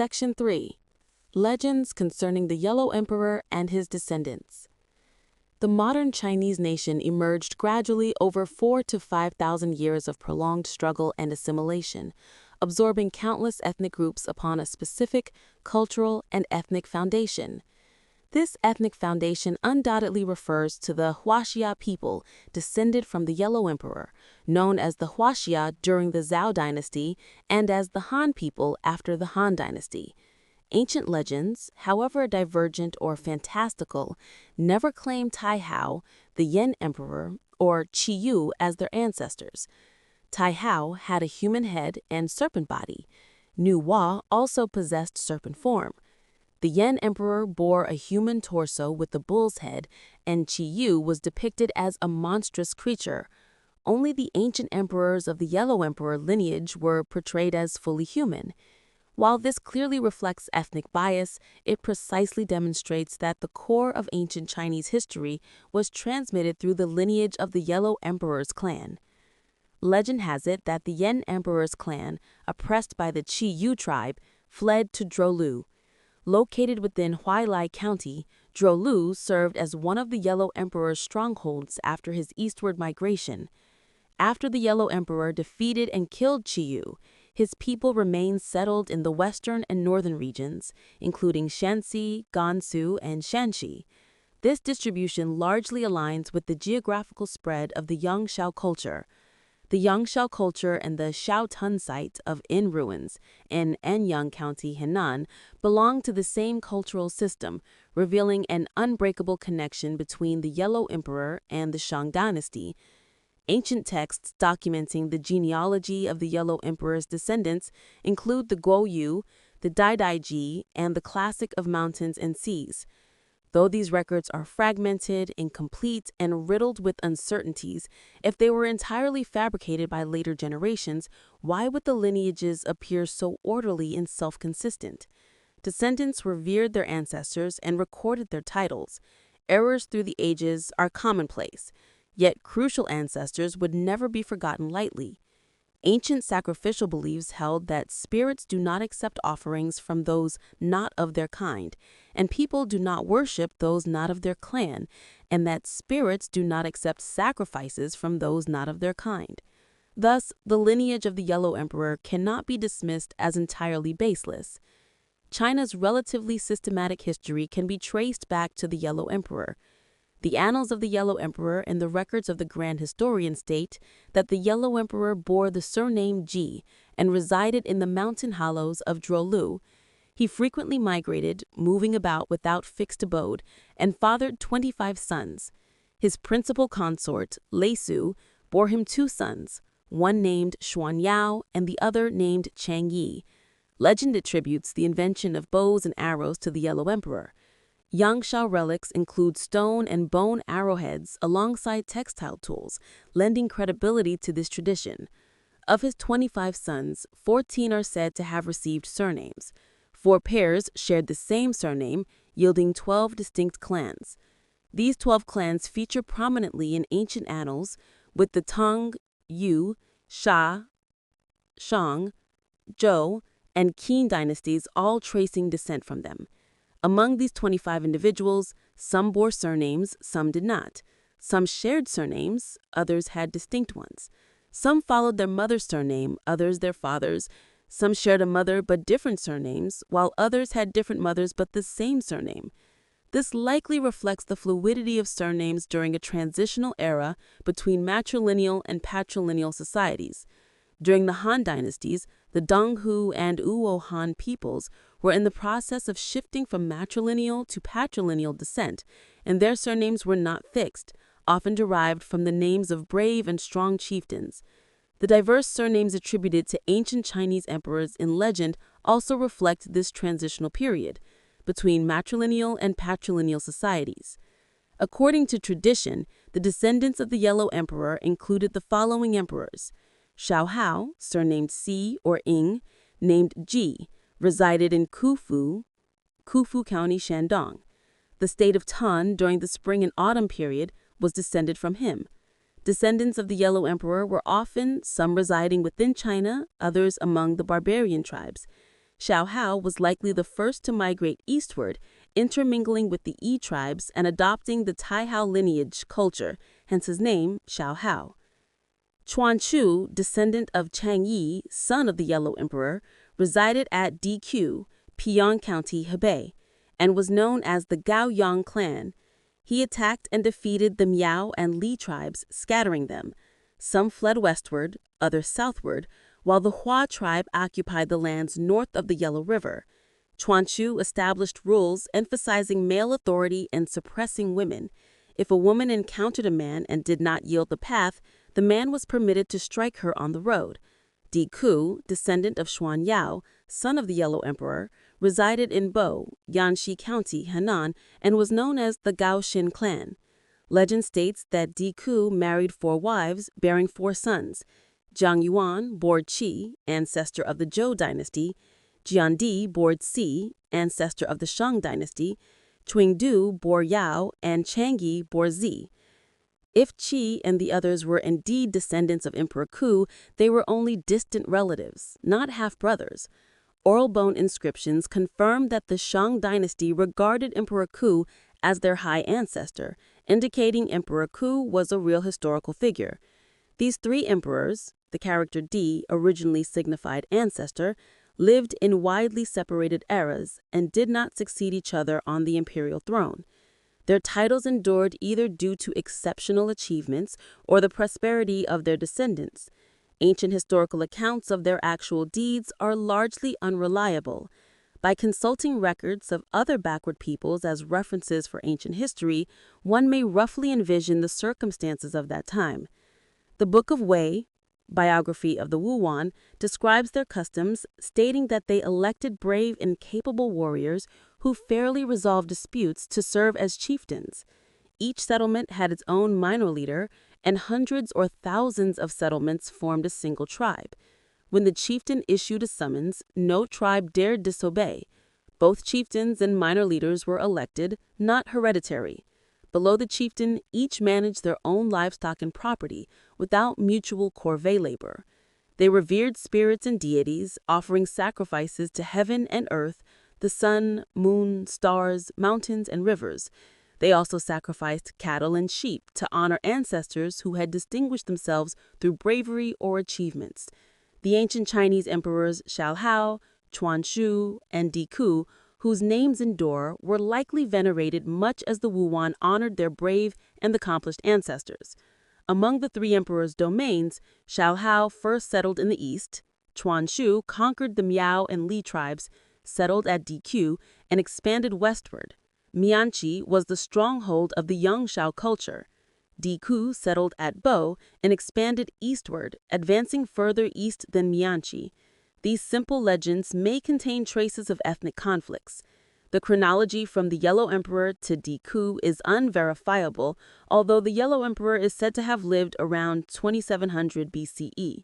Section 3. Legends concerning the Yellow Emperor and his descendants. The modern Chinese nation emerged gradually over 4,000 to 5,000 years of prolonged struggle and assimilation, absorbing countless ethnic groups upon a specific cultural and ethnic foundation. This ethnic foundation undoubtedly refers to the Huaxia people descended from the Yellow Emperor, known as the Huaxia during the Zhou dynasty and as the Han people after the Han dynasty. Ancient legends, however divergent or fantastical, never claimed Tai Hao, the Yan Emperor, or Qi Yu as their ancestors. Tai Hao had a human head and serpent body. Nu Hua also possessed serpent form. The Yan Emperor bore a human torso with a bull's head, and Qi Yu was depicted as a monstrous creature. Only the ancient emperors of the Yellow Emperor lineage were portrayed as fully human. While this clearly reflects ethnic bias, it precisely demonstrates that the core of ancient Chinese history was transmitted through the lineage of the Yellow Emperor's clan. Legend has it that the Yan Emperor's clan, oppressed by the Qi Yu tribe, fled to Drolu. Located within Huailai County, Drolu served as one of the Yellow Emperor's strongholds after his eastward migration. After the Yellow Emperor defeated and killed Qi Yu, his people remained settled in the western and northern regions, including Shanxi, Gansu, and Shanxi. This distribution largely aligns with the geographical spread of the Yangshao culture. The Yangshao culture and the Shaotun site of In ruins in Anyang County, Henan, belong to the same cultural system, revealing an unbreakable connection between the Yellow Emperor and the Shang dynasty. Ancient texts documenting the genealogy of the Yellow Emperor's descendants include the Guoyu, the Daidaiji, and the Classic of Mountains and Seas. Though these records are fragmented, incomplete, and riddled with uncertainties, if they were entirely fabricated by later generations, why would the lineages appear so orderly and self-consistent? Descendants revered their ancestors and recorded their titles. Errors through the ages are commonplace, yet crucial ancestors would never be forgotten lightly. Ancient sacrificial beliefs held that spirits do not accept offerings from those not of their kind, and people do not worship those not of their clan, and that spirits do not accept sacrifices from those not of their kind. Thus, the lineage of the Yellow Emperor cannot be dismissed as entirely baseless. China's relatively systematic history can be traced back to the Yellow Emperor. The annals of the Yellow Emperor and the records of the Grand Historian state that the Yellow Emperor bore the surname Ji and resided in the mountain hollows of Drolu. He frequently migrated, moving about without fixed abode, and fathered 25 sons. His principal consort, Lei Su, bore him 2 sons, one named Xuan Yao and the other named Chang Yi. Legend attributes the invention of bows and arrows to the Yellow Emperor. Yangshao relics include stone and bone arrowheads alongside textile tools, lending credibility to this tradition. Of his 25 sons, 14 are said to have received surnames. 4 pairs shared the same surname, yielding 12 distinct clans. These 12 clans feature prominently in ancient annals, with the Tang, Yu, Sha, Shang, Zhou, and Qin dynasties all tracing descent from them. Among these 25 individuals, some bore surnames, some did not. Some shared surnames, others had distinct ones. Some followed their mother's surname, others their father's. Some shared a mother but different surnames, while others had different mothers but the same surname. This likely reflects the fluidity of surnames during a transitional era between matrilineal and patrilineal societies. During the Han dynasties, the Donghu and Uo Han peoples were in the process of shifting from matrilineal to patrilineal descent, and their surnames were not fixed, often derived from the names of brave and strong chieftains. The diverse surnames attributed to ancient Chinese emperors in legend also reflect this transitional period between matrilineal and patrilineal societies. According to tradition, the descendants of the Yellow Emperor included the following emperors: Xiao Hao, surnamed Si or Ing, named Ji, resided in Kufu County, Shandong. The state of Tan during the spring and autumn period was descended from him. Descendants of the Yellow Emperor were often some residing within China, others among the barbarian tribes. Xiao Hao was likely the first to migrate eastward, intermingling with the Yi tribes and adopting the Taihao lineage culture, hence his name, Xiao Hao. Chuan Chu, descendant of Chang Yi, son of the Yellow Emperor, resided at Diku, Piyang County, Hebei, and was known as the Gaoyang clan. He attacked and defeated the Miao and Li tribes, scattering them. Some fled westward, others southward, while the Hua tribe occupied the lands north of the Yellow River. Chuan Chu established rules emphasizing male authority and suppressing women. If a woman encountered a man and did not yield the path, the man was permitted to strike her on the road. Diku, descendant of Xuan Yao, son of the Yellow Emperor, resided in Bo, Yanxi County, Henan, and was known as the Gaoxin clan. Legend states that Diku married 4 wives, bearing 4 sons. Jiang Yuan bore Qi, ancestor of the Zhou dynasty. Jiandi bore Si, ancestor of the Shang dynasty. Qingdu bore Yao, and Changyi bore Zi. If Qi and the others were indeed descendants of Emperor Ku, they were only distant relatives, not half-brothers. Oral bone inscriptions confirm that the Shang dynasty regarded Emperor Ku as their high ancestor, indicating Emperor Ku was a real historical figure. These 3 emperors, the character Di originally signified ancestor, lived in widely separated eras and did not succeed each other on the imperial throne. Their titles endured either due to exceptional achievements or the prosperity of their descendants. Ancient historical accounts of their actual deeds are largely unreliable. By consulting records of other backward peoples as references for ancient history, one may roughly envision the circumstances of that time. The Book of Wei, biography of the Wuwan, describes their customs, stating that they elected brave and capable warriors who fairly resolved disputes to serve as chieftains. Each settlement had its own minor leader, and hundreds or thousands of settlements formed a single tribe. When the chieftain issued a summons, no tribe dared disobey. Both chieftains and minor leaders were elected, not hereditary. Below the chieftain, each managed their own livestock and property without mutual corvée labor. They revered spirits and deities, offering sacrifices to heaven and earth, the sun, moon, stars, mountains, and rivers. They also sacrificed cattle and sheep to honor ancestors who had distinguished themselves through bravery or achievements. The ancient Chinese emperors Xiao Hao, Chuan Chu, and Diku, whose names endure, were likely venerated much as the Wuwan honored their brave and accomplished ancestors. Among the 3 emperors' domains, Xiao Hao first settled in the east, Chuan Chu conquered the Miao and Li tribes, settled at Diku, and expanded westward. Mianchi was the stronghold of the Yang Shao culture. Diku settled at Bo and expanded eastward, advancing further east than Mianchi. These simple legends may contain traces of ethnic conflicts. The chronology from the Yellow Emperor to Diku is unverifiable, although the Yellow Emperor is said to have lived around 2700 BCE.